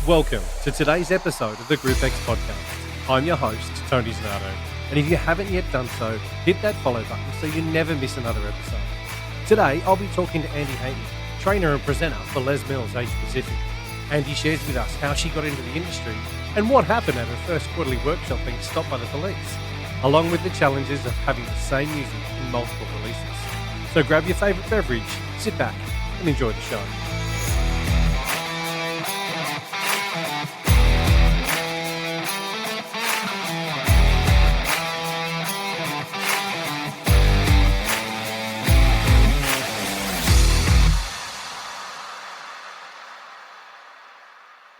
Welcome to today's episode of the Group X podcast. I'm your host, Tony Zanardo, and if you haven't yet done so, hit that follow button so you never miss another episode. Today, I'll be talking to Andy Hateley, trainer and presenter for Les Mills Asia Pacific. Andy shares with us how she got into the industry and what happened at her first quarterly workshop being stopped by the police, along with the challenges of having the same music in multiple releases. So grab your favourite beverage, sit back, and enjoy the show.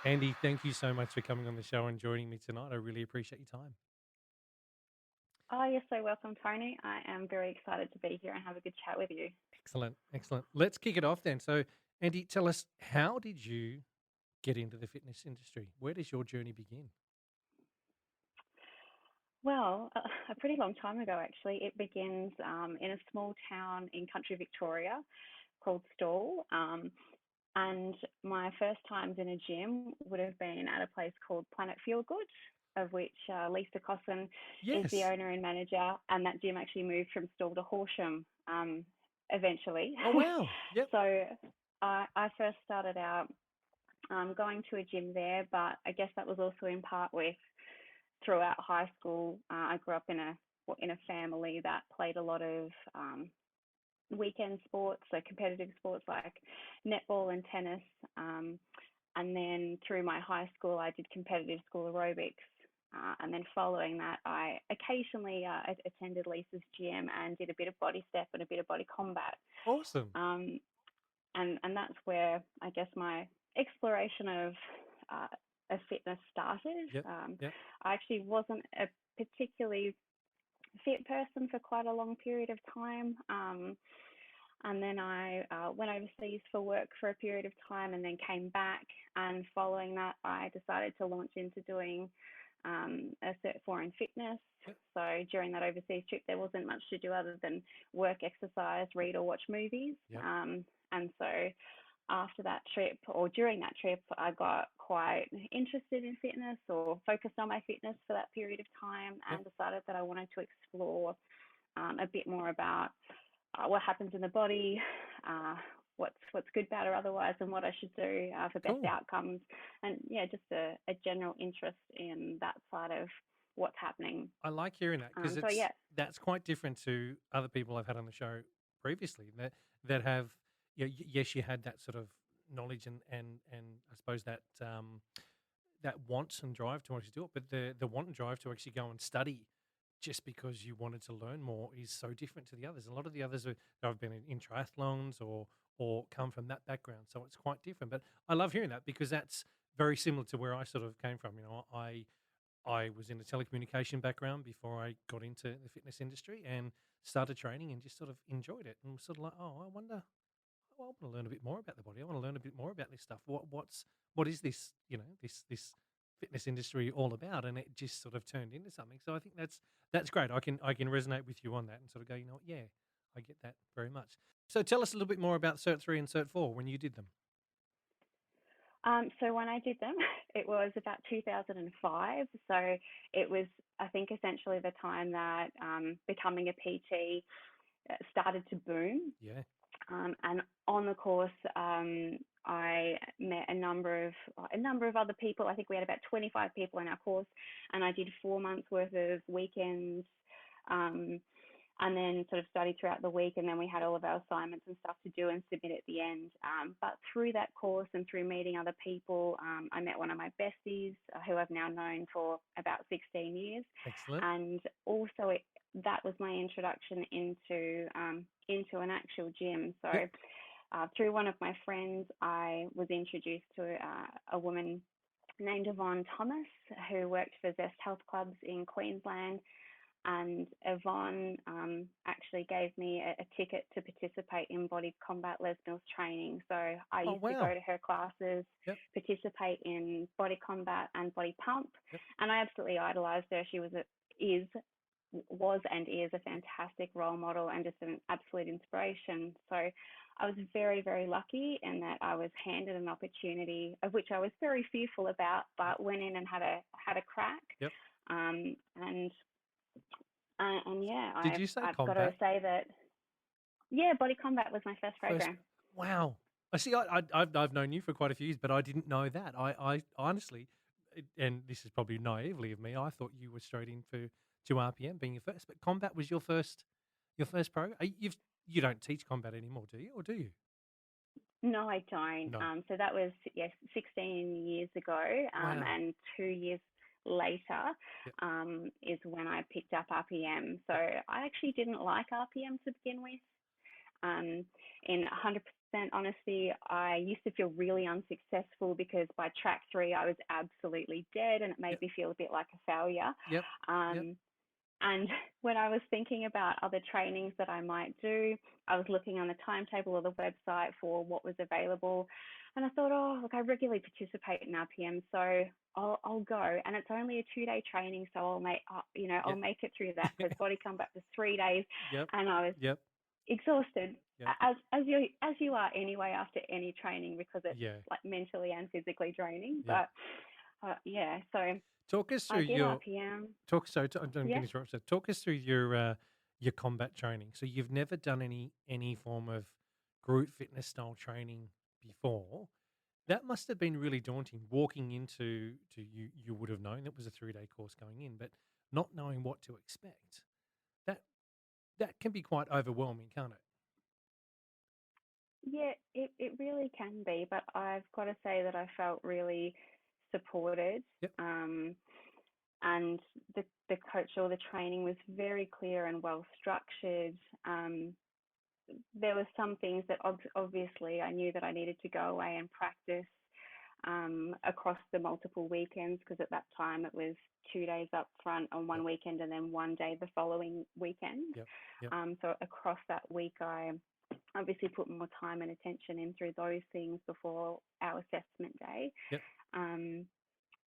Andy, thank you so much for coming on the show and joining me tonight. I really appreciate your time. Oh, you're so welcome, Tony. I am very excited to be here and have a good chat with you. Excellent, excellent. Let's kick it off then. So, Andy, tell us, how did you get into the fitness industry? Where does your journey begin? Well, a pretty long time ago, actually. It begins in a small town in country Victoria called Stawell. And my first times in a gym would have been at a place called Planet Feel Good, of which Lisa Cosson is the Yes. owner and manager. And that gym actually moved from Stawell to Horsham eventually. Oh, wow. Yep. So I first started out going to a gym there, but I guess that was also in part with throughout high school. I grew up in a family that played a lot of weekend sports, so competitive sports like netball and tennis. And then through my high school, I did competitive school aerobics. And then following that, I occasionally attended Lisa's gym and did a bit of body step and a bit of body combat. Awesome. Um, and that's where I guess my exploration of fitness started. Yep. Yep. I actually wasn't a particularly fit person for quite a long period of time. And then I went overseas for work for a period of time and then came back. And following that, I decided to launch into doing a Cert 4 in fitness. Yep. So during that overseas trip, there wasn't much to do other than work, exercise, read, or watch movies. Yep. And so after that trip or during that trip, I got quite interested in fitness or focused on my fitness for that period of time Yep. and decided that I wanted to explore a bit more about what happens in the body, what's good, bad, or otherwise, and what I should do for best Cool. outcomes. And yeah, just a general interest in that side of what's happening. I like hearing that because So yeah, that's quite different to other people I've had on the show previously that have, yes, you had that sort of knowledge and I suppose that that want and drive to actually do it, but the want and drive to actually go and study just because you wanted to learn more is so different to the others. A lot of the others have been in triathlons or come from that background, so it's quite different. But I love hearing that because that's very similar to where I sort of came from. I was in a telecommunication background before I got into the fitness industry and started training and just sort of enjoyed it and was sort of like, oh, I wonder, I want to learn a bit more about the body. I want to learn a bit more about this stuff. What is this? This fitness industry all about? And it just sort of turned into something. So I think that's great. I can resonate with you on that and sort of go, what, yeah, I get that very much. So tell us a little bit more about Cert 3 and Cert 4 when you did them. so when I did them, it was about 2005. So it was, I think, essentially the time that becoming a PT started to boom. Yeah. And on the course, I met a number of other people. I think we had about 25 people in our course, and I did 4 months worth of weekends, um, and then sort of studied throughout the week. And then we had all of our assignments and stuff to do and submit at the end. But through that course and through meeting other people, I met one of my besties who I've now known for about 16 years, Excellent. and also that was my introduction into an actual gym. So Yep. through one of my friends, I was introduced to a woman named Yvonne Thomas who worked for Zest Health Clubs in Queensland. And Yvonne actually gave me a ticket to participate in Body Combat Les Mills training. So I Oh, used to go wow. to her classes, Yep. participate in Body Combat and Body Pump, Yep. and I absolutely idolised her. She is was and is a fantastic role model and just an absolute inspiration. So I was very, very lucky in that I was handed an opportunity of which I was very fearful about, Yep. but went in and had a crack. Yep. Um, and and yeah, Did you say I've got to combat? say that yeah, Body Combat was my first First, program. wow. I see. I've known you for quite a few years, but I didn't know that. I honestly, and this is probably naively of me, I thought you were straight in for to RPM being your first, but combat was your first program. You don't teach combat anymore, do you, or do you? No, I don't. No. So that was, yes, 16 years ago. Wow. And 2 years later Yep. is when I picked up RPM. So Yep. I actually didn't like RPM to begin with. In 100% honesty, I used to feel really unsuccessful because by track 3, I was absolutely dead and it made Yep. me feel a bit like a failure. Yep. Yep. Um, and when I was thinking about other trainings that I might do, I was looking on the timetable or the website for what was available. And I thought, oh, look, I regularly participate in RPM, so I'll go. And it's only a 2-day training, so I'll Yep. make it through that because Body Combat was 3 days, Yep. and I was Yep. exhausted Yep. as you are anyway after any training because it's Yeah. like mentally and physically draining. Yep. But yeah, so Talk us through I did your RPM. talk. So I'm going to Yeah. interrupt. So talk us through your combat training. So you've never done any form of group fitness style training before. That must have been really daunting walking into to you would have known it was a 3-day course going in, but not knowing what to expect. That that can be quite overwhelming, can't it? Yeah, it really can be, but I've got to say that I felt really supported. Yep. Um, and the coach or the training was very clear and well structured. There were some things that obviously I knew that I needed to go away and practice across the multiple weekends because at that time it was 2 days up front on one Yep. weekend and then one day the following weekend. Yep. Yep. So across that week, I obviously put more time and attention in through those things before our assessment day. Yep. Um,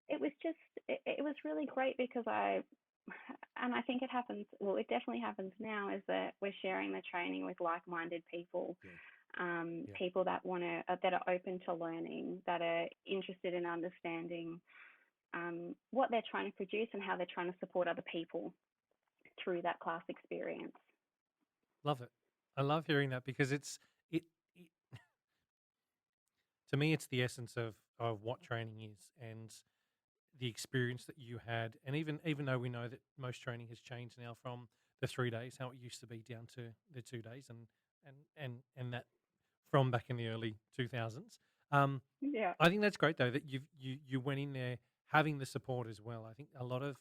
it was really great because and I think it happens, well, it definitely happens now, is that we're sharing the training with like-minded people, Yeah. Yeah. people that are open to learning, that are interested in understanding what they're trying to produce and how they're trying to support other people through that class experience. Love it. I love hearing that because it to me it's the essence of what training is and the experience that you had, and even though we know that most training has changed now from the 3 days, how it used to be, down to the 2 days, and that from back in the early 2000s. Um, Yeah. I think that's great though that you went in there having the support as well. I think a lot of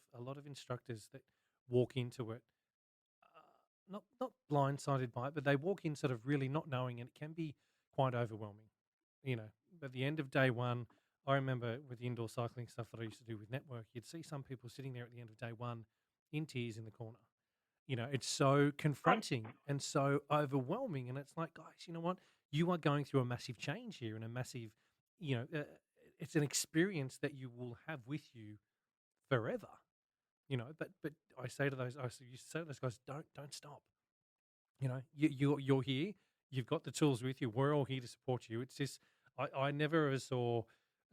instructors that walk into it not blindsided by it, but they walk in sort of really not knowing, and it can be quite overwhelming. You know, at the end of day one, I remember with the indoor cycling stuff that I used to do with Network, you'd see some people sitting there at the end of day one in tears in the corner. You know, it's so I, confronting and so overwhelming. And it's like, guys, you know what? You are going through a massive change here and a massive, you know, it's an experience that you will have with you forever. You know, but I used to say to those guys, don't stop. You know, you're here. You've got the tools with you. We're all here to support you. It's just I never ever saw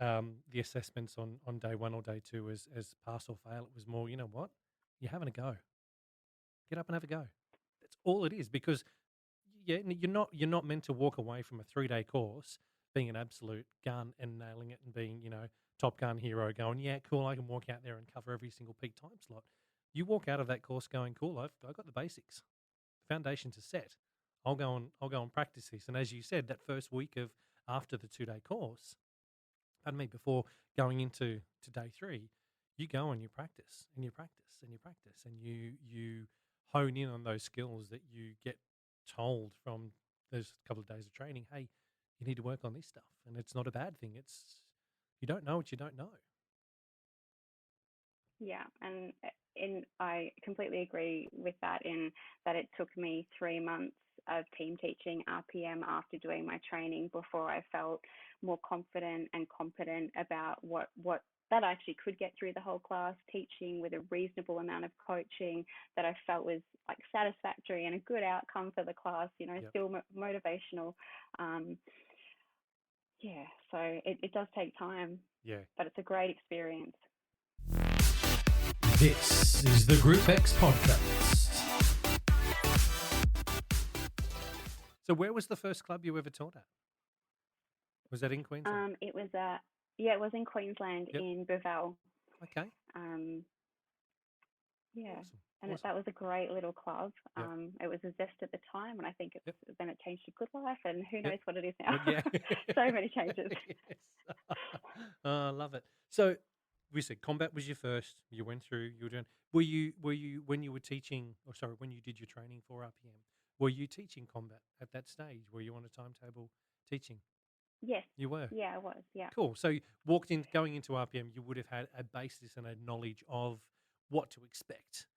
the assessments on day one or day two as pass or fail. It was more, you know what, you're having a go. Get up and have a go. That's all it is. Because yeah, you're not meant to walk away from a 3-day course being an absolute gun and nailing it and being, you know, Top Gun hero going, yeah, cool, I can walk out there and cover every single peak time slot. You walk out of that course going, cool, I've got the basics. Foundations are set. I'll go and practice this. And as you said, that first week of after the 2-day course, pardon me, before going into to day three, you go and you practice and you practice and you practice and you hone in on those skills that you get told from those couple of days of training. Hey, you need to work on this stuff, and it's not a bad thing. It's you don't know what you don't know. yeah, and I completely agree with that in that it took me 3 months of team teaching RPM after doing my training before I felt more confident and competent about what that I actually could get through the whole class, teaching with a reasonable amount of coaching that I felt was like satisfactory and a good outcome for the class, Yep. still motivational. Um, yeah, so it does take time, Yeah. but it's a great experience. This is the Group X podcast. So where was the first club you ever taught at? Was that in Queensland? It was in Queensland, Yep. in Bevelle. Okay. Yeah, Awesome. and Awesome. that was a great little club. Yep. It was a Zest at the time, and I think Yep. then it changed to Good Life, and who Yep. knows what it is now. Well, yeah. So many changes. Yes. I love it. So we said combat was your first. You went through. You were doing. Were you when you were teaching? Or sorry, when you did your training for RPM? Were you teaching combat at that stage? Were you on a timetable teaching? Yes. You were. Yeah, I was. Yeah. Cool. So going into RPM, you would have had a basis and a knowledge of what to expect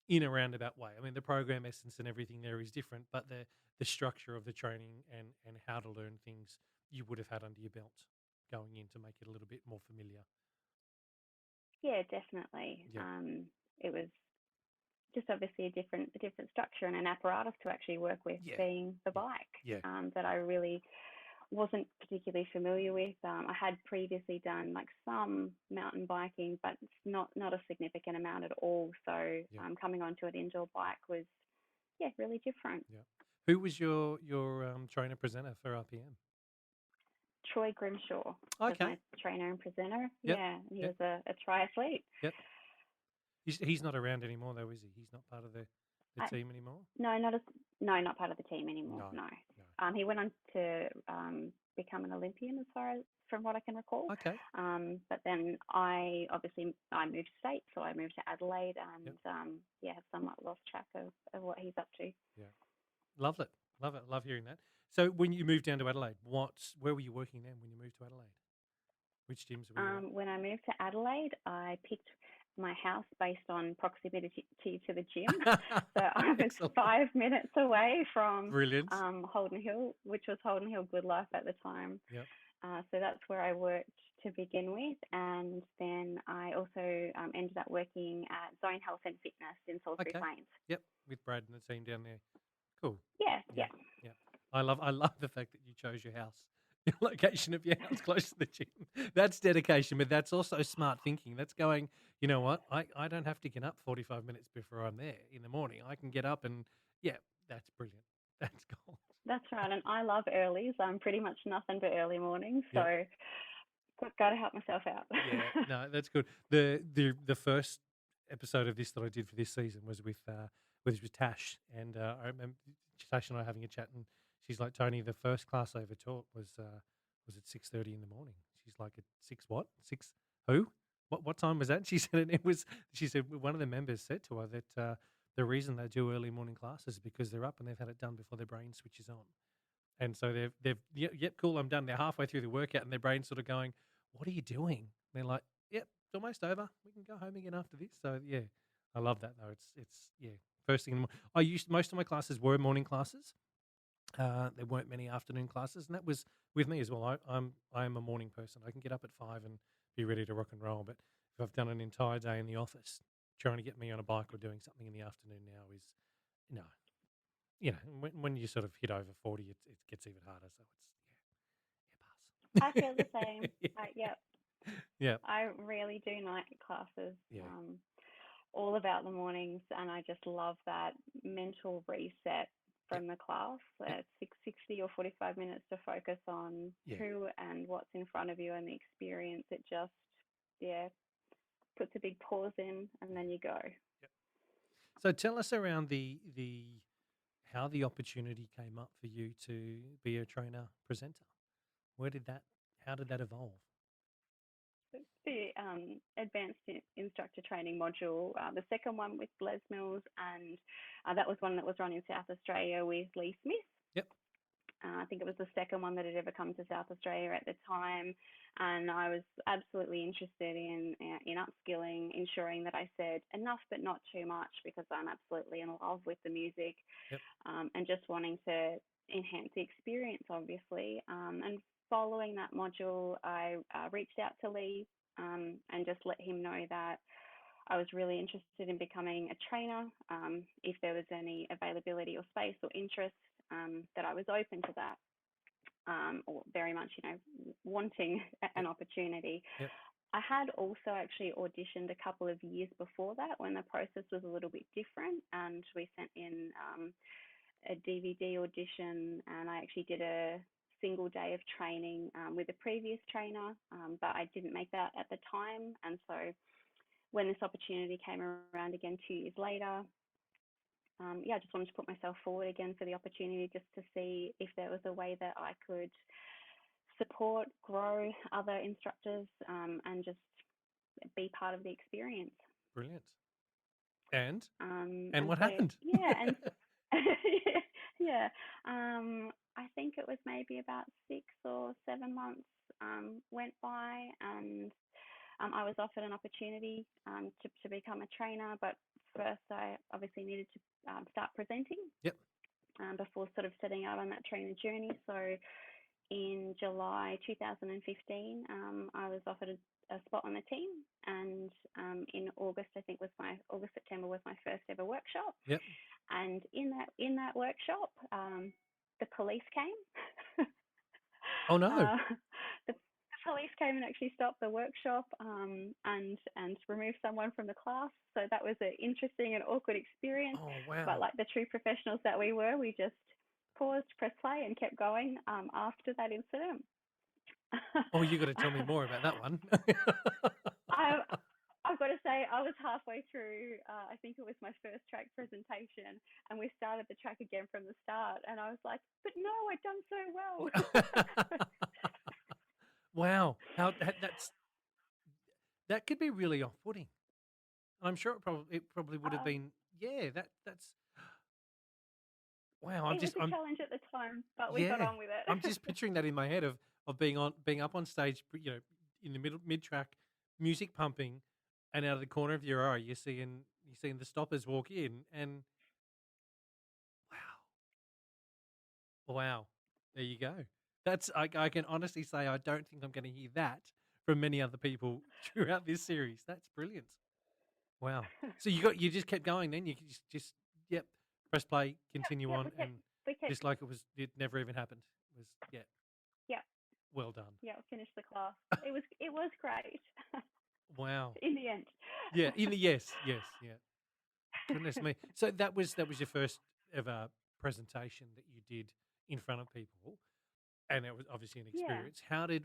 in a roundabout way. I mean, the program essence and everything there is different, but the structure of the training and how to learn things you would have had under your belt going in to make it a little bit more familiar. Yeah, definitely. Yeah. It was just obviously a different structure and an apparatus to actually work with, Yeah. being the bike. Yeah. That I really wasn't particularly familiar with. I had previously done like some mountain biking, but it's not a significant amount at all. So coming onto an indoor bike was really different. Yeah. Who was your trainer presenter for RPM? Troy Grimshaw was my trainer and presenter. Yep. Yeah, and he was a triathlete. Yep. He's not around anymore though, is he? He's not part of the team anymore? No, not part of the team anymore. No. He went on to become an Olympian, as far as from what I can recall. Okay. But then I moved states, so I moved to Adelaide, and have somewhat lost track of what he's up to. Yeah, love it, love hearing that. So when you moved down to Adelaide, where were you working then when you moved to Adelaide? Which gyms were you at? When I moved to Adelaide, I picked my house based on proximity to the gym. So I was 5 minutes away from Holden Hill, which was Holden Hill Good Life at the time. Yep. So that's where I worked to begin with, and then I also ended up working at Zone Health and Fitness in Salisbury Plains. Yep, with Brad and the team down there. Cool. Yeah. I love the fact that you chose your house. Your location of your house close to the gym. That's dedication, but that's also smart thinking. That's going, you know what? I don't have to get up 45 minutes before I'm there in the morning. I can get up and, that's brilliant. That's gold. That's right. And I love earlies. I'm pretty much nothing but early mornings. So got to help myself out. Yeah, no, that's good. The first episode of this that I did for this season was with Tash. And I remember Tash and I having a chat, and she's like, Tony, the first class I ever taught was at 6:30 in the morning. She's like, at 6 what? 6 who? What time was that? She said she said one of the members said to her that the reason they do early morning classes is because they're up and they've had it done before their brain switches on. And so they've cool, I'm done. They're halfway through the workout and their brain's sort of going, what are you doing? And they're like, yep, it's almost over. We can go home again after this. So yeah, I love that though. It's first thing in the morning. Most of my classes were morning classes. There weren't many afternoon classes, and that was with me as well. I am a morning person. I can get up at 5 and be ready to rock and roll. But if I've done an entire day in the office, trying to get me on a bike or doing something in the afternoon now is no. When you sort of hit over 40, it gets even harder. So it's pass. I feel the same. Yep. Yeah. I really do night classes. Yeah. All about the mornings, and I just love that mental reset from the class. It's 60 or 45 minutes to focus on who and what's in front of you and the experience. It just puts a big pause in, and then you go. Yep. So tell us around how the opportunity came up for you to be a trainer presenter. How did that evolve? The advanced instructor training module, the second one with Les Mills, and that was one that was run in South Australia with Lee Smith. Yep. I think it was the second one that had ever come to South Australia at the time, and I was absolutely interested in upskilling, ensuring that I said enough but not too much, because I'm absolutely in love with the music. Yep. And just wanting to enhance the experience, obviously. And following that module, I reached out to Lee and just let him know that I was really interested in becoming a trainer. If there was any availability or space or interest, that I was open to that, or very much, wanting an Yep. opportunity. Yep. I had also actually auditioned a couple of years before that when the process was a little bit different, and we sent in a DVD audition, and I actually did a single day of training with a previous trainer, but I didn't make that at the time. And so when this opportunity came around again 2 years later, I just wanted to put myself forward again for the opportunity, just to see if there was a way that I could support, grow other instructors, and just be part of the experience. Brilliant. And And what so, happened? and yeah, I think it was maybe about 6 or 7 months went by, and I was offered an opportunity to become a trainer, but first I obviously needed to start presenting Yep. before sort of setting out on that trainer journey. So in July 2015, I was offered a spot on the team, and in August, I think September was my first ever workshop. Yep. And in that workshop, the police came. Oh no. The police came and actually stopped the workshop, and removed someone from the class. So that was an interesting and awkward experience. Oh wow. But like the true professionals that we were, we just paused, pressed play, and kept going after that incident. Oh, you got to tell me more about that one. I've got to say, I was halfway through, I think it was my first track presentation, and we started the track again from the start. And I was like, but no, I've done so well. Wow. That could be really off-putting. I'm sure it probably would have been. Yeah, that's wow. It was a challenge at the time, but we got on with it. I'm just picturing that in my head of being up on stage, in the mid track, music pumping, and out of the corner of your eye, you're seeing the stoppers walk in, and wow, there you go. That's I can honestly say I don't think I'm going to hear that from many other people throughout this series. That's brilliant. Wow. So you just kept going then. You just yep, press play, continue on, and we kept, just like it never even happened. It was yeah. Well done. Yeah, finished the class. It was great. Wow. In the end. Yeah. Yes. Yeah. Goodness me. So that was your first ever presentation that you did in front of people, and it was obviously an experience. Yeah.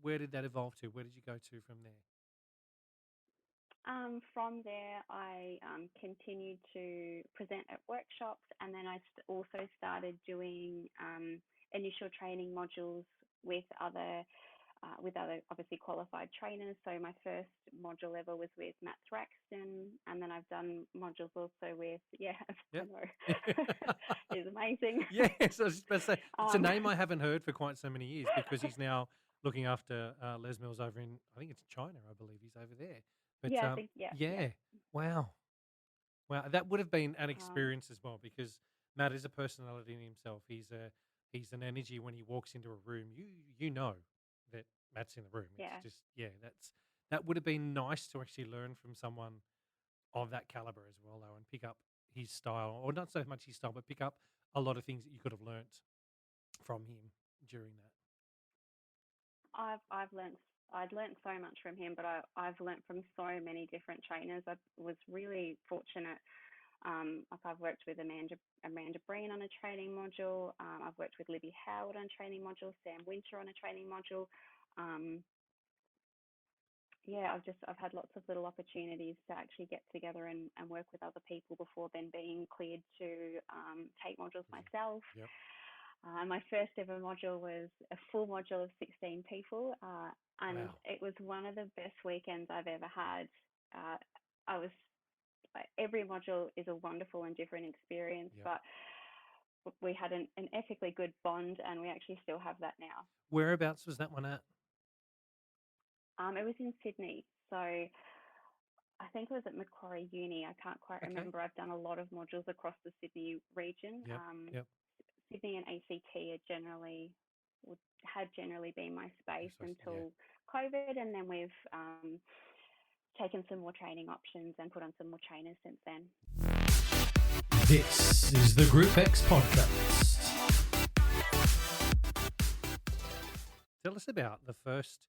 Where did that evolve to? Where did you go to from there? From there, I continued to present at workshops, and then I also started doing initial training modules with other obviously qualified trainers. So my first module ever was with Matt Thraxton, and then I've done modules also with Yep. I know. He's amazing. Yes, I was just about to say it's a name I haven't heard for quite so many years, because he's now looking after Les Mills over in, I think it's China, I believe he's over there. But yeah, I think, yeah. Wow, that would have been an experience as well, because Matt is a personality in himself. He's an energy when he walks into a room. You know that Matt's in the room. Yeah. It's just that would have been nice to actually learn from someone of that caliber as well, though, and pick up his style, or not so much his style, but pick up a lot of things that you could have learnt from him during that. I'd learnt so much from him, but I've learnt from so many different trainers. I was really fortunate. Like I've worked with Amanda Breen on a training module. I've worked with Libby Howard on a training module, Sam Winter on a training module. I've had lots of little opportunities to actually get together and work with other people before then being cleared to take modules myself. Yep. My first ever module was a full module of 16 people, and Wow. it was one of the best weekends I've ever had. Every module is a wonderful and different experience, Yep. but we had an epically good bond, and we actually still have that now. Whereabouts was that one at? It was in Sydney, so I think it was at Macquarie Uni. I can't quite remember. I've done a lot of modules across the Sydney region. Yep. Sydney and ACT had generally been my space until COVID, and then we've taken some more training options and put on some more trainers since then. This is the Group X podcast. Tell us about the first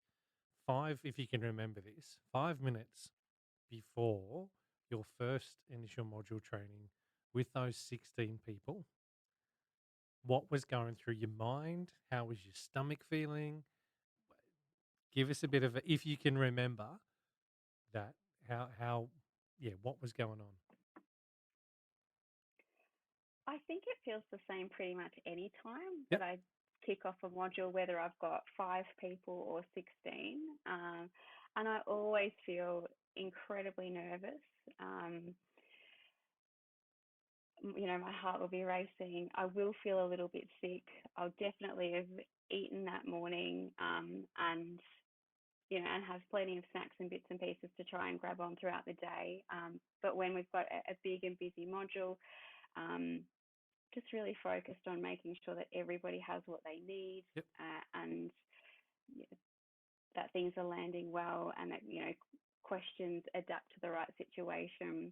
5, if you can remember this, 5 minutes before your first initial module training with those 16 people. What was going through your mind? How was your stomach feeling? Give us a bit of a, if you can remember that, what was going on? I think it feels the same pretty much any time Yep. that I kick off a module, whether I've got 5 people or 16. And I always feel incredibly nervous. My heart will be racing. I will feel a little bit sick. I'll definitely have eaten that morning, and have plenty of snacks and bits and pieces to try and grab on throughout the day. But when we've got a big and busy module, just really focused on making sure that everybody has what they need. Yep. And that things are landing well, and that questions adapt to the right situation,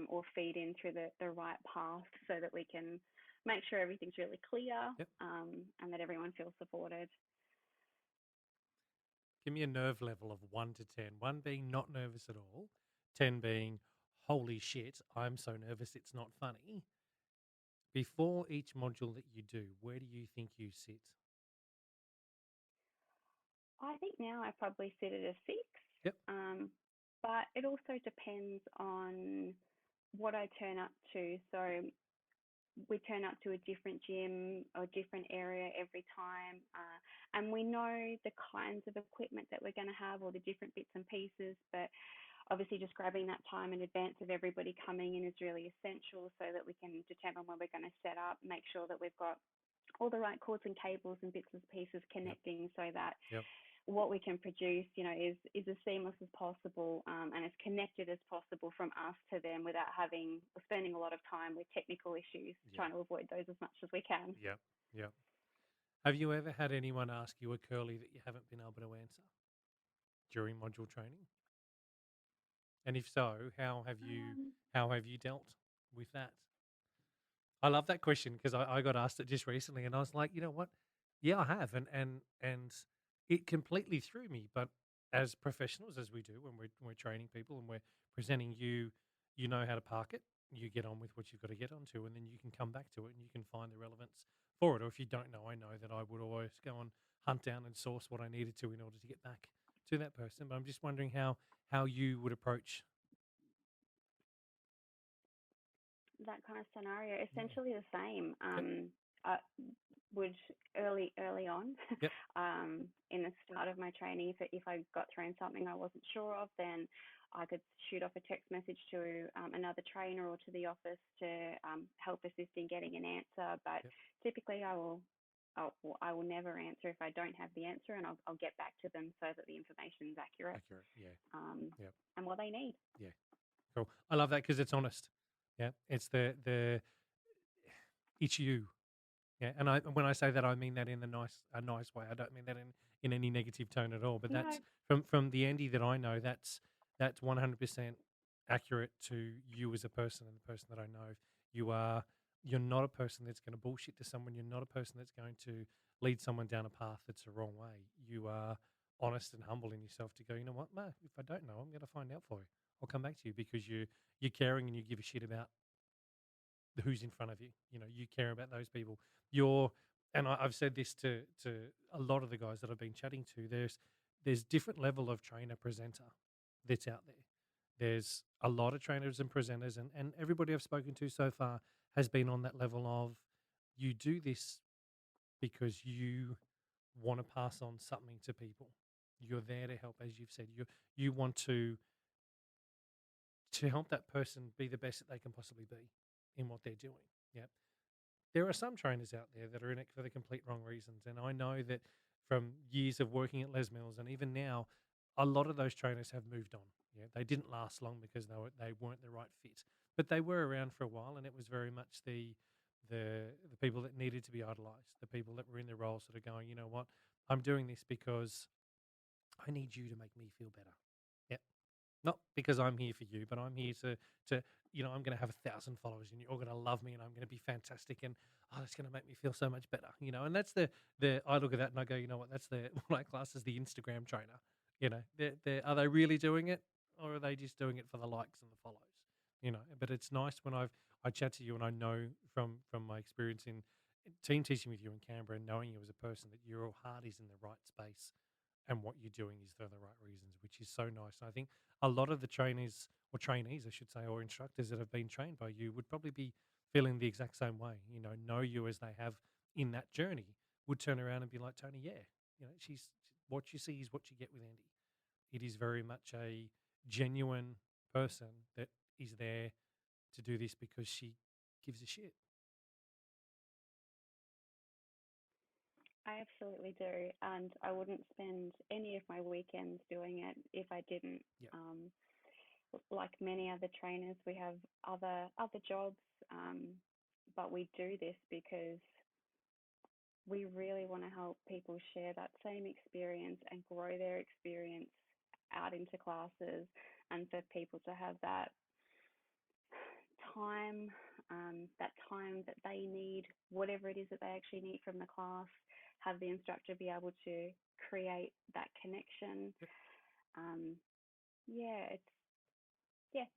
or feed in through the right path, so that we can make sure everything's really clear. Yep. And that everyone feels supported. Give me a nerve level of 1 to 10. 1 being not nervous at all, 10 being holy shit, I'm so nervous it's not funny. Before each module that you do, where do you think you sit? I think now I probably sit at a 6. Yep. But it also depends on what I turn up to. So we turn up to a different gym or different area every time, and we know the kinds of equipment that we're going to have, or the different bits and pieces, but obviously just grabbing that time in advance of everybody coming in is really essential, so that we can determine where we're going to set up, make sure that we've got all the right cords and cables and bits and pieces connecting. Yep. So that what we can produce, is as seamless as possible, and as connected as possible from us to them, without spending a lot of time with technical issues, trying to avoid those as much as we can. Yep. Have you ever had anyone ask you a curly that you haven't been able to answer during module training? And if so, how have you dealt with that? I love that question, because I got asked it just recently, and I was like, you know what? Yeah, I have, and it completely threw me. But as professionals, as we do when we're training people and we're presenting, you know how to park it. You get on with what you've got to get onto, and then you can come back to it and you can find the relevance for it. Or if you don't know, I know that I would always go and hunt down and source what I needed to in order to get back to that person. But I'm just wondering how you would approach that kind of scenario. Essentially the same. I would early on, Yep. In the start of my training, if I got thrown something I wasn't sure of, then I could shoot off a text message to another trainer or to the office to help assist in getting an answer. But typically I will never answer if I don't have the answer, and I'll get back to them so that the information is accurate. And what they need. Yeah, cool. I love that, because it's honest. Yeah, it's it's you. Yeah, and when I say that, I mean that in a nice way. I don't mean that in any negative tone at all. But that's from the Andy that I know. That's 100% accurate to you as a person, and the person that I know. You're not a person that's going to bullshit to someone. You're not a person that's going to lead someone down a path that's the wrong way. You are honest and humble in yourself to go, you know what, no, if I don't know, I'm going to find out for you. I'll come back to you, because you're caring and you give a shit about who's in front of you. You care about those people. I've said this to a lot of the guys that I've been chatting to. There's different level of trainer presenter that's out there. There's a lot of trainers and presenters, and everybody I've spoken to so far has been on that level of, you do this because you want to pass on something to people. You're there to help, as you've said. You want to help that person be the best that they can possibly be in what they're doing. Yeah. There are some trainers out there that are in it for the complete wrong reasons. And I know that from years of working at Les Mills, and even now, a lot of those trainers have moved on. Yeah. They didn't last long because they weren't the right fit. But they were around for a while, and it was very much the people that needed to be idolized, the people that were in the role sort of going, you know what, I'm doing this because I need you to make me feel better. Yeah. Not because I'm here for you, but I'm here to I'm going to have 1,000 followers and you're all going to love me and I'm going to be fantastic and it's going to make me feel so much better, And that's the I look at that and I go, you know what? That's the what I class as the Instagram trainer. Are they really doing it or are they just doing it for the likes and the follows? But it's nice when I chat to you and I know from my experience in team teaching with you in Canberra and knowing you as a person that your heart is in the right space and what you're doing is for the right reasons, which is so nice. And I think a lot of the trainers or trainees, I should say, or instructors that have been trained by you would probably be feeling the exact same way. Know you as they have in that journey would turn around and be like, Tony, yeah, she's what you see is what you get with Andy. It is very much a genuine person that is there to do this because she gives a shit. I absolutely do, and I wouldn't spend any of my weekends doing it if I didn't. Yeah. Like many other trainers, we have other jobs, but we do this because we really want to help people share that same experience and grow their experience out into classes, and for people to have that time, that time that they need, whatever it is that they actually need from the class, have the instructor be able to create that connection. Yep.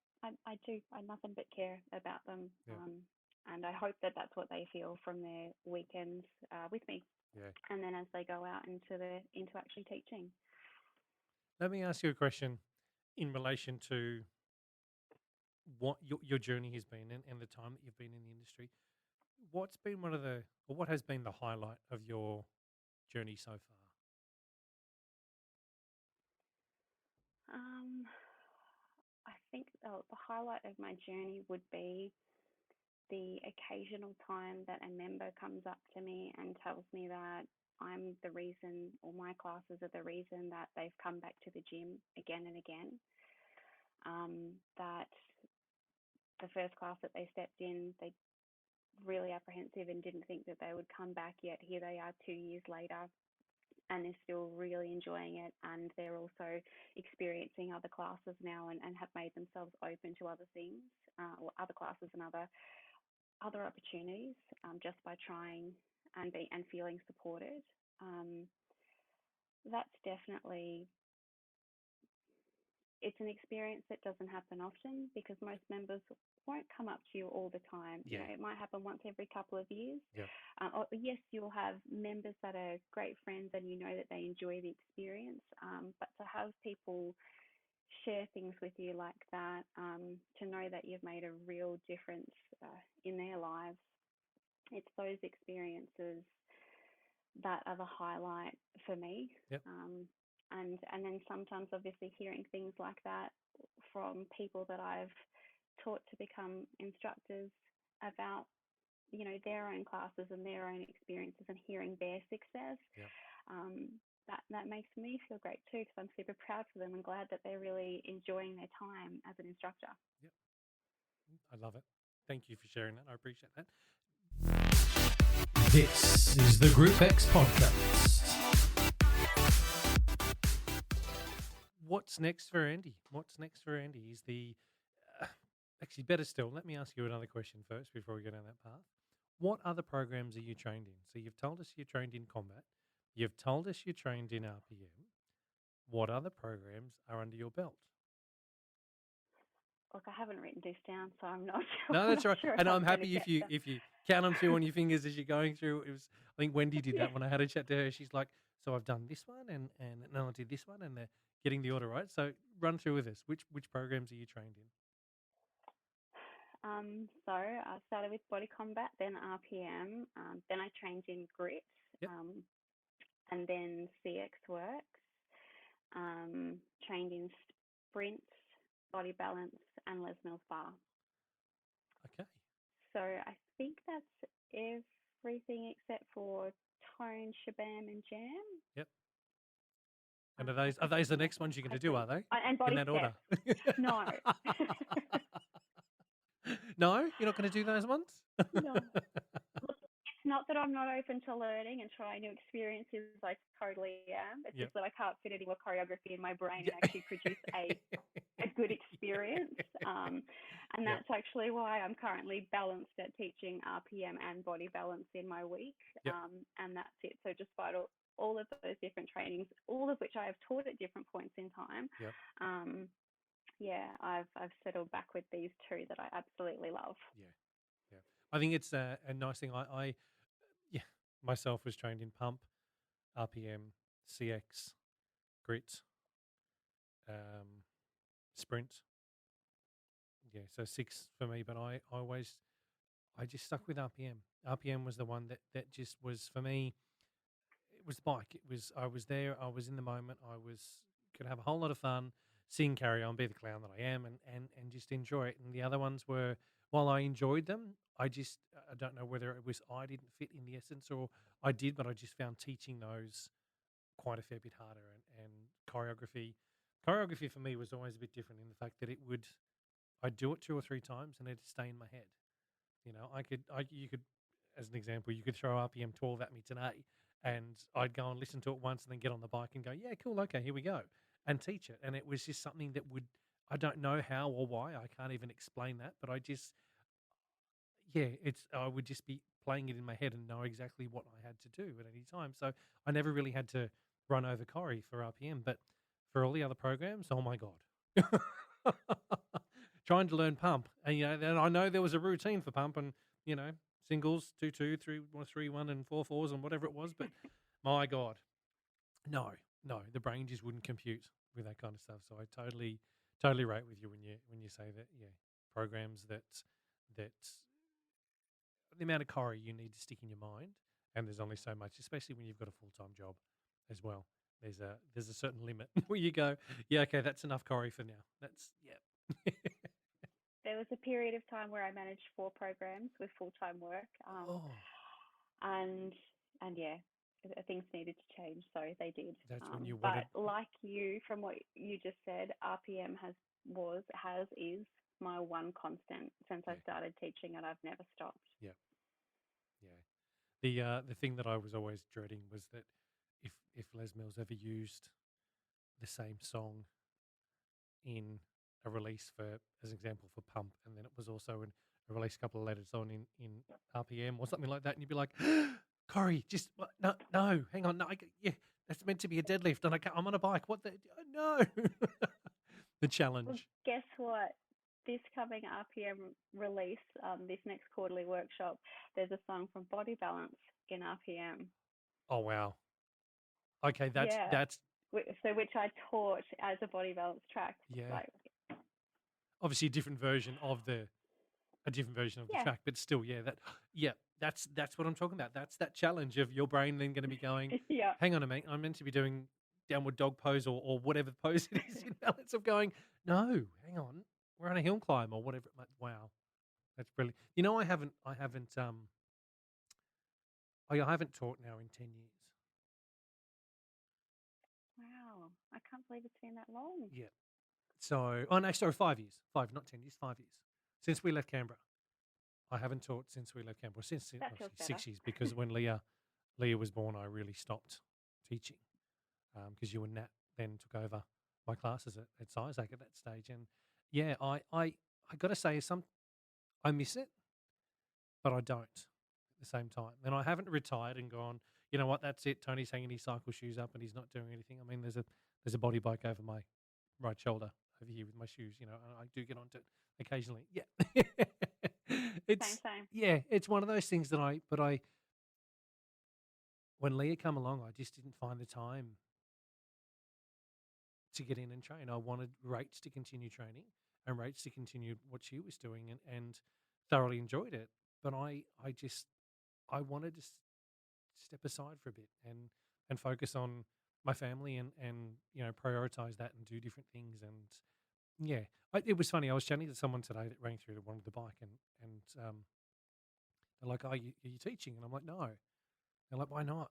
I do. I nothing but care about them. Yeah. And I hope that that's what they feel from their weekends with me. Yeah. And then as they go out into actually teaching. Let me ask you a question in relation to what your journey has been and the time that you've been in the industry. What has been the highlight of your journey so far? I think the highlight of my journey would be the occasional time that a member comes up to me and tells me that I'm the reason, or my classes are the reason that they've come back to the gym again and again. That the first class that they stepped in, they really apprehensive and didn't think that they would come back, yet here they are 2 years later and they're still really enjoying it, and they're also experiencing other classes now and have made themselves open to other things, or other classes and other opportunities, just by trying and feeling supported. That's definitely, it's an experience that doesn't happen often because most members won't come up to you all the time. Yeah. It might happen once every couple of years. Yeah. Or yes, you'll have members that are great friends and you know that they enjoy the experience. But to have people share things with you like that, to know that you've made a real difference in their lives, it's those experiences that are the highlight for me. Yep. And then sometimes obviously hearing things like that from people that I've taught to become instructors about, their own classes and their own experiences and hearing their success. Yep. That makes me feel great too, because I'm super proud for them and glad that they're really enjoying their time as an instructor. Yep. I love it. Thank you for sharing that. I appreciate that. This is the Group X podcast. What's next for Andy? Is the actually better still. Let me ask you another question first before we go down that path. What other programs are you trained in? So you've told us you're trained in combat. You've told us you're trained in RPM. What other programs are under your belt? Look, I haven't written this down, so I'm not sure. No, that's right. Sure and I'm happy if you count them through on your fingers as you're going through. I think Wendy did that when I had a chat to her. She's like, so I've done this one and now I did this one, and they're getting the order right. So run through with us. Which programs are you trained in? So I started with body combat, then RPM, then I trained in grit, Yep. And then CX works, trained in sprints, body balance, and Les Mills bar. Okay. So I think that's everything except for tone, shabam, and jam. Yep. And are those the next ones you're going to do? Are they? And body in that order? No. No, you're not going to do those ones. No. Look, it's not that I'm I'm not open to learning and trying new experiences. I totally am. It's Yep. just that I can't fit any more choreography in my brain Yeah. and actually produce a good experience. And Yep. that's actually why I'm currently balanced at teaching RPM and body balance in my week. Yep. And that's it. So despite all of those different trainings, all of which I have taught at different points in time, Yep. yeah, I've settled back with these two that I absolutely love. Yeah. Yeah. I think it's a nice thing. I yeah, myself was trained in pump, RPM, CX, grit, um, sprint. Yeah, so 6 for me, but I just stuck with RPM. RPM was the one that just was for me. It was the bike. It was I was there. I was in the moment. I was could have a whole lot of fun, sing, carry on, be the clown that I am, and just enjoy it. And the other ones were, while I enjoyed them, I don't know whether it was I didn't fit in the essence or I did, but I just found teaching those quite a fair bit harder. And choreography for me was always a bit different in the fact that I'd do it 2 or 3 times and it'd stay in my head. You know, you could, as an example, you could throw RPM 12 at me today, and I'd go and listen to it once, and then get on the bike and go, yeah, cool, okay, here we go, and teach it. And it was just something that I don't know how or why, I can't even explain that, but I would just be playing it in my head and know exactly what I had to do at any time. So I never really had to run over Corey for RPM, but for all the other programs, oh my god. Trying to learn pump, and then I know there was a routine for pump, and singles 2-2, 3-1, and 4-4s, and whatever it was. But my God, no, the brain just wouldn't compute with that kind of stuff. So I totally rate with you when you say that. Yeah, programs that the amount of Corey you need to stick in your mind, and there's only so much, especially when you've got a full-time job as well. There's a certain limit where you go, yeah, okay, that's enough Corey for now. That's yeah. There was a period of time where I managed 4 programs with full-time work, Oh, and yeah, things needed to change, so they did. that's when you But wanted. like you, from what you just said, RPM is my one constant since I Yeah, started teaching, and I've never stopped. yeah, yeah. The thing that I was always dreading was that if Les Mills ever used the same song in a release for, as an example, for Pump, and then it was also in a release a couple of letters on in RPM or something like that, and you'd be like, Corey, just no, hang on, no, yeah, that's meant to be a deadlift, and I'm on a bike. What the no, the Well, challenge. guess what? This coming RPM release, this next quarterly workshop, there's a song from Body Balance in RPM. Oh wow. Okay, Yeah, that's so which I taught as a Body Balance track. yeah. Like, Obviously, a different version of the yeah, track, but still, yeah, that's what I'm talking about. That's that challenge of your brain then going to be going, yeah. hang on a minute, I'm meant to be doing downward dog pose or whatever pose it is in balance of going, no, hang on, we're on a hill climb or whatever. Wow, that's brilliant. I haven't taught now in 10 years. Wow, I can't believe it's been that long. Yeah. So, oh no, sorry, 5 years, not 10 years, 5 years since we left Canberra. I haven't taught since we left Canberra. Since That actually feels better. 6 years, because when Leah was born, I really stopped teaching because you and Nat then took over my classes at Isaac at that stage. And yeah, I got to say, I miss it, but I don't at the same time. And I haven't retired and gone, you know what, that's it. Tony's hanging his cycle shoes up and he's not doing anything. I mean, there's a body bike over my right shoulder over here with my shoes, and I do get onto it occasionally. Yeah. Same, same. It's one of those things when Leah come along, I just didn't find the time to get in and train. I wanted Rach to continue training and Rach to continue what she was doing and thoroughly enjoyed it. But I wanted to step aside for a bit and focus on my family and prioritize that and do different things. And yeah, it was funny. I was chatting to someone today that rang through to one of the bike and they're like, "Oh, are you teaching?" And I'm like, "No." They're like, "Why not?" I'm like,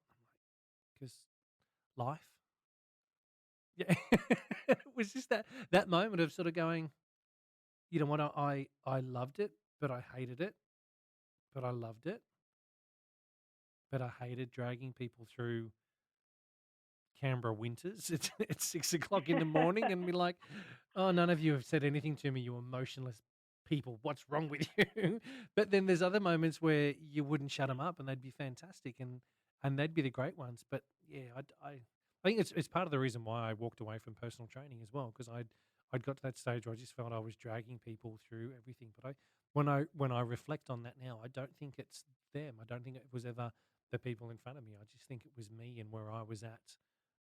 "Because life." Yeah, it was just that moment of sort of going, you know what? I loved it, but I hated it, but I loved it. but I hated dragging people through Canberra winters. It's 6 o'clock in the morning, and we're like, "Oh, none of you have said anything to me, you emotionless people. What's wrong with you?" But then there's other moments where you wouldn't shut them up, and they'd be fantastic, and they'd be the great ones. But yeah, I think it's part of the reason why I walked away from personal training as well, because I'd got to that stage where I just felt I was dragging people through everything. But when I reflect on that now, I don't think it's them. I don't think it was ever the people in front of me. I just think it was me and where I was at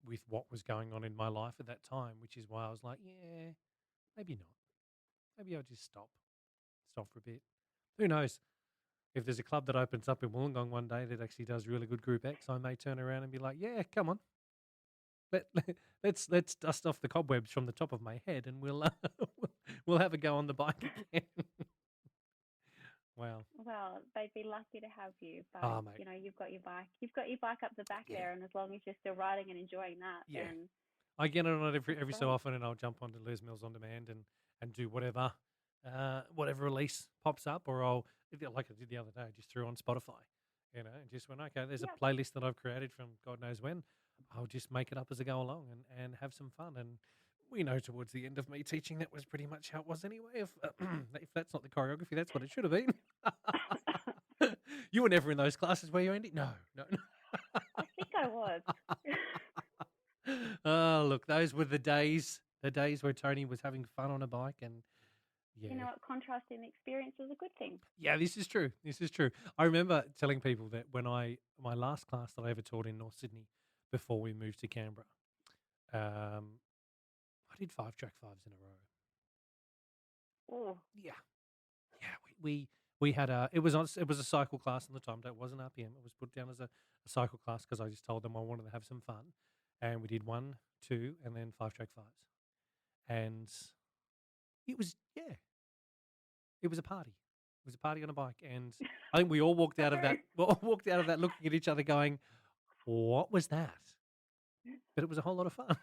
with what was going on in my life at that time, which is why I was like, yeah, maybe not. Maybe I'll just stop for a bit. Who knows? If there's a club that opens up in Wollongong one day that actually does really good Group X, I may turn around and be like, yeah, come on, let let's dust off the cobwebs from the top of my head, and we'll have a go on the bike again. Wow. Well, they'd be lucky to have you, but Oh, mate. you've got your bike. You've got your bike up the back Yeah. there, and as long as you're still riding and enjoying that, Yeah. then I get on it every that's so great. often, and I'll jump onto Les Mills on demand and do whatever release pops up, or like I did the other day, I just threw on Spotify, and just went, okay, there's Yep. a playlist that I've created from God knows when. I'll just make it up as I go along and have some fun. And we know towards the end of me teaching that was pretty much how it was anyway. If that's not the choreography, that's what it should have been. You were never in those classes, were you, Andy? No, no. I think I was. Oh, look, those were the days where Tony was having fun on a bike, and You know yeah, what? Contrasting experience is a good thing. yeah, this is true. This is true. I remember telling people that when my last class that I ever taught in North Sydney before we moved to Canberra, I did 5 track fives in a row. Oh, Yeah, yeah. We had it was a cycle class at the time. That wasn't RPM. It was put down as a cycle class because I just told them I wanted to have some fun, and we did 1, 2, and then 5 track fives, and it was yeah, it was a party. It was a party on a bike, and I think we all walked out of that. sorry. We all walked out of that looking at each other, going, "What was that?" But it was a whole lot of fun.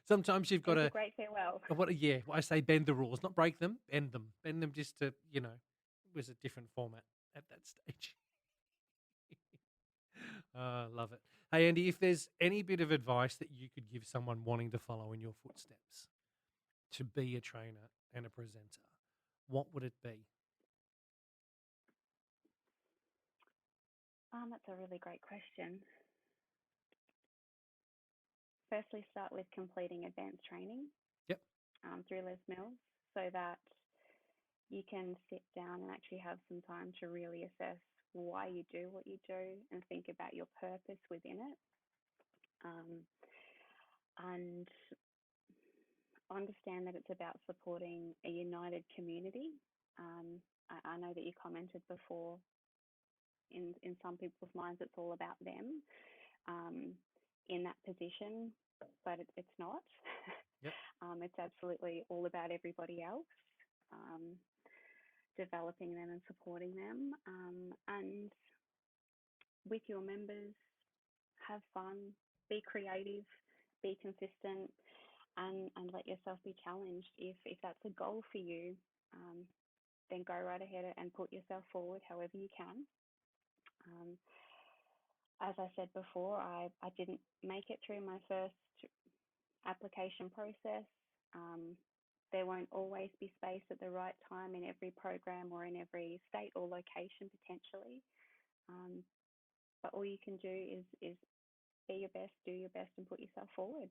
Sometimes you've It got was a to great farewell. yeah. I say bend the rules, not break them. Bend them just to It was a different format at that stage. Love it. Hey Andy, if there's any bit of advice that you could give someone wanting to follow in your footsteps to be a trainer and a presenter, what would it be? That's a really great question. Firstly, start with completing advanced training Yep. through Les Mills so that you can sit down and actually have some time to really assess why you do what you do and think about your purpose within it. Um, and understand that it's about supporting a united community. I know that you commented before in some people's minds it's all about them um, in that position, but it's not. Yep. It's absolutely all about everybody else, developing them and supporting them. And with your members, have fun, be creative, be consistent, and let yourself be challenged. If that's a goal for you, um, then go right ahead and put yourself forward however you can. Um, as I said before, I didn't make it through my first application process. Um, there won't always be space at the right time in every program or in every state or location potentially. Um, but all you can do is be your best, do your best, and put yourself forward.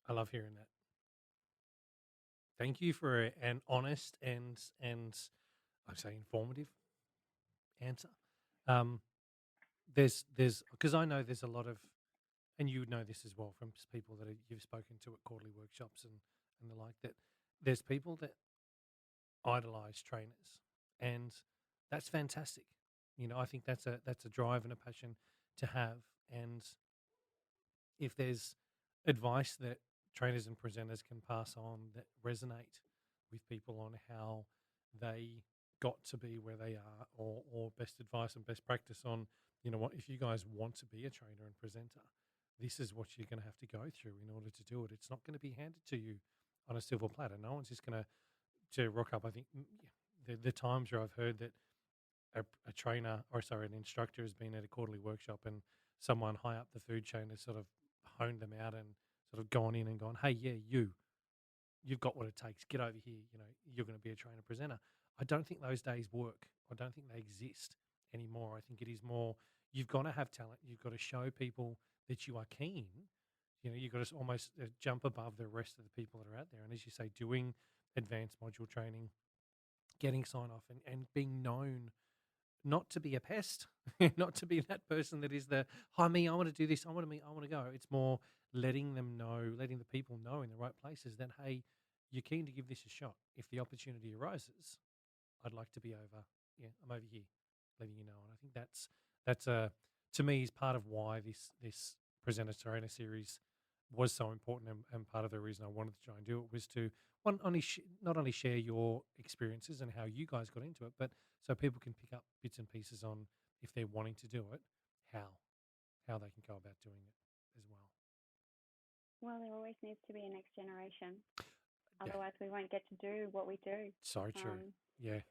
I love hearing that. Thank you for an honest and I'd say informative answer. Um, there's because I know there's a lot of, and you would know this as well from people that you've spoken to at quarterly workshops and the like, that there's people that idolize trainers, and that's fantastic. I think that's a drive and a passion to have. And if there's advice that trainers and presenters can pass on that resonate with people on how they got to be where they are, or best advice and best practice on, what, if you guys want to be a trainer and presenter, this is what you're going to have to go through in order to do it. It's not going to be handed to you on a silver platter. No one's just going to rock up. I think the times where I've heard that a trainer, or sorry, an instructor has been at a quarterly workshop and someone high up the food chain has sort of honed them out and sort of gone in and gone, hey, yeah, you've got what it takes. Get over here. You're going to be a trainer presenter. I don't think those days work. I don't think they exist anymore. I think it is more, you've got to have talent. You've got to show people that you are keen. You've got to almost jump above the rest of the people that are out there. And as you say, doing advanced module training, getting sign off, and being known not to be a pest, not to be that person that is hi me, I want to do this, I want to go. It's more letting them know, letting the people know in the right places that, hey, you're keen to give this a shot. If the opportunity arises, I'd like to be over. Yeah, I'm over here, letting you know. And I think that's to me is part of why this presenter trainer series was so important, and part of the reason I wanted to try and do it was to not only share your experiences and how you guys got into it, but so people can pick up bits and pieces on, if they're wanting to do it, how they can go about doing it as well. Well, there always needs to be a next generation. Yeah. Otherwise, we won't get to do what we do. So true. Yeah.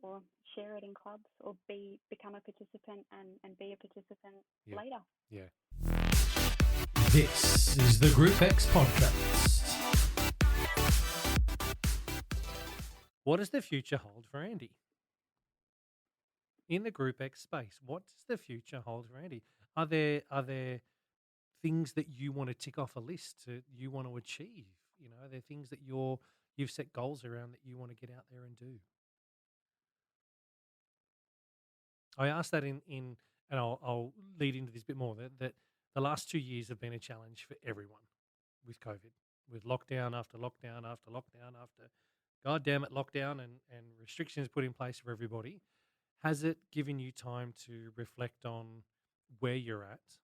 Or share it in clubs, or become a participant and be a participant later. Yeah. This is the Group X podcast. What does the future hold for Andy? In the Group X space, what does the future hold for Andy? Are there things that you want to tick off a list that you want to achieve? Are there things that you've set goals around that you want to get out there and do? I asked that in and I'll lead into this a bit more, that the last 2 years have been a challenge for everyone with COVID, with lockdown after lockdown after lockdown after goddamn it lockdown, and restrictions put in place for everybody. Has it given you time to reflect on where you're at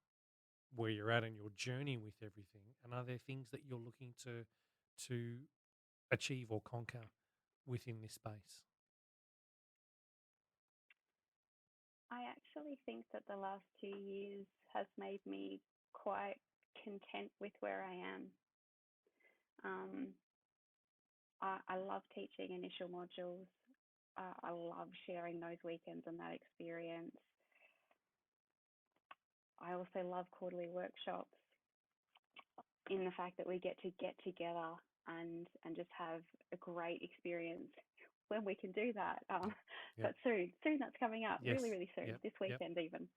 in your journey with everything, and are there things that you're looking to achieve or conquer within this space? I actually think that the last 2 years has made me quite content with where I am. I love teaching initial modules. I love sharing those weekends and that experience. I also love quarterly workshops, in the fact that we get together and just have a great experience when we can do that. But soon that's coming up. Yes. Really soon. This weekend even.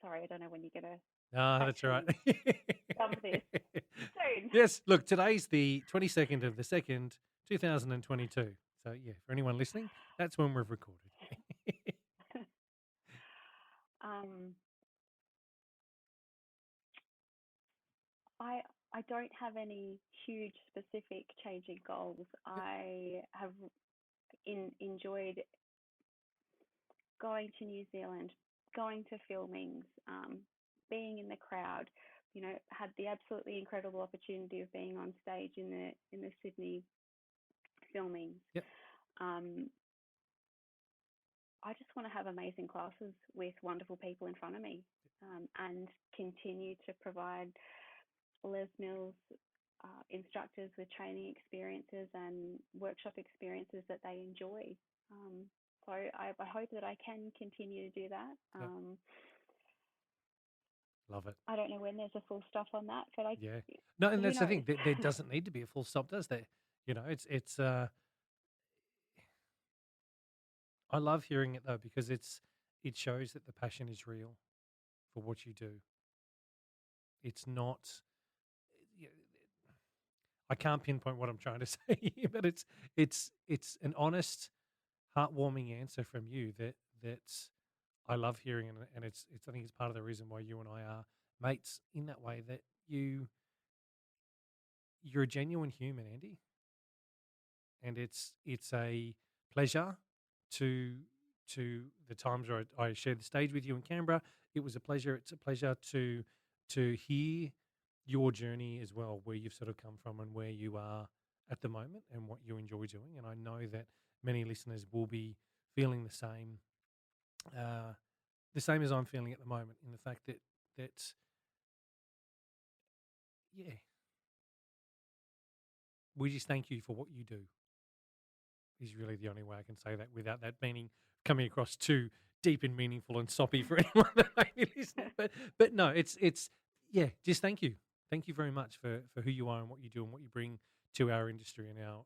Sorry, I don't know when you're gonna. No, that's right. Dump this soon. Yes, look, today's the 22nd of the 2nd, 2022. So yeah, for anyone listening, that's when we've recorded. I don't have any huge specific changing goals. I have enjoyed going to New Zealand, going to filmings, being in the crowd. Had the absolutely incredible opportunity of being on stage in the Sydney filmings. Yep. I just want to have amazing classes with wonderful people in front of me, and continue to provide Les Mills instructors with training experiences and workshop experiences that they enjoy. So I hope that I can continue to do that. Yep. Love it. I don't know when there's a full stop on that, but no, and that's the thing. There doesn't need to be a full stop, does there? It's I love hearing it though, because it shows that the passion is real for what you do. It's not. I can't pinpoint what I'm trying to say, but it's an honest, heartwarming answer from you that I love hearing, and it's I think it's part of the reason why you and I are mates in that way, that you're a genuine human, Andy, and it's a pleasure to the times where I shared the stage with you in Canberra. It was a pleasure. It's a pleasure to hear your journey as well, where you've sort of come from and where you are at the moment and what you enjoy doing. And I know that many listeners will be feeling the same as I'm feeling at the moment, in the fact that we just thank you for what you do. is really the only way I can say that without that meaning coming across too deep and meaningful and soppy for anyone that may be listening. But no, it's yeah. Just thank you very much for who you are and what you do and what you bring to our industry and our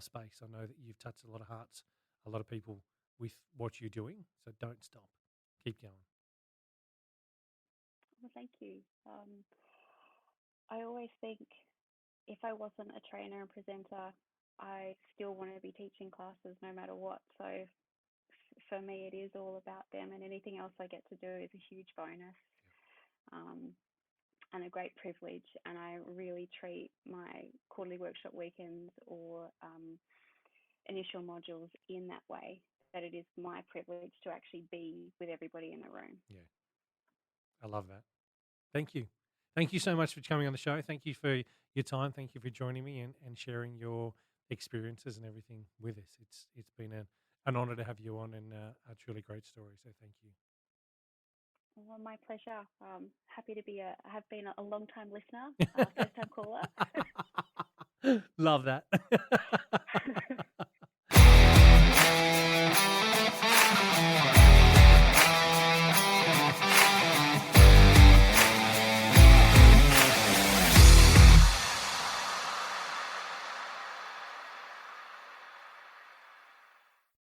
space. I know that you've touched a lot of hearts, a lot of people with what you're doing. So don't stop. Keep going. Well, thank you. I always think if I wasn't a trainer and presenter, I still want to be teaching classes no matter what. So for me, it is all about them, and anything else I get to do is a huge bonus um, and a great privilege. And I really treat my quarterly workshop weekends or initial modules in that way, that it is my privilege to actually be with everybody in the room. Yeah, I love that. Thank you. Thank you so much for coming on the show. Thank you for your time. Thank you for joining me and sharing your experiences and everything with us. It's been an honor to have you on and a truly great story. So thank you. Well, my pleasure. Happy to be have been a long time listener, first time caller. Love that.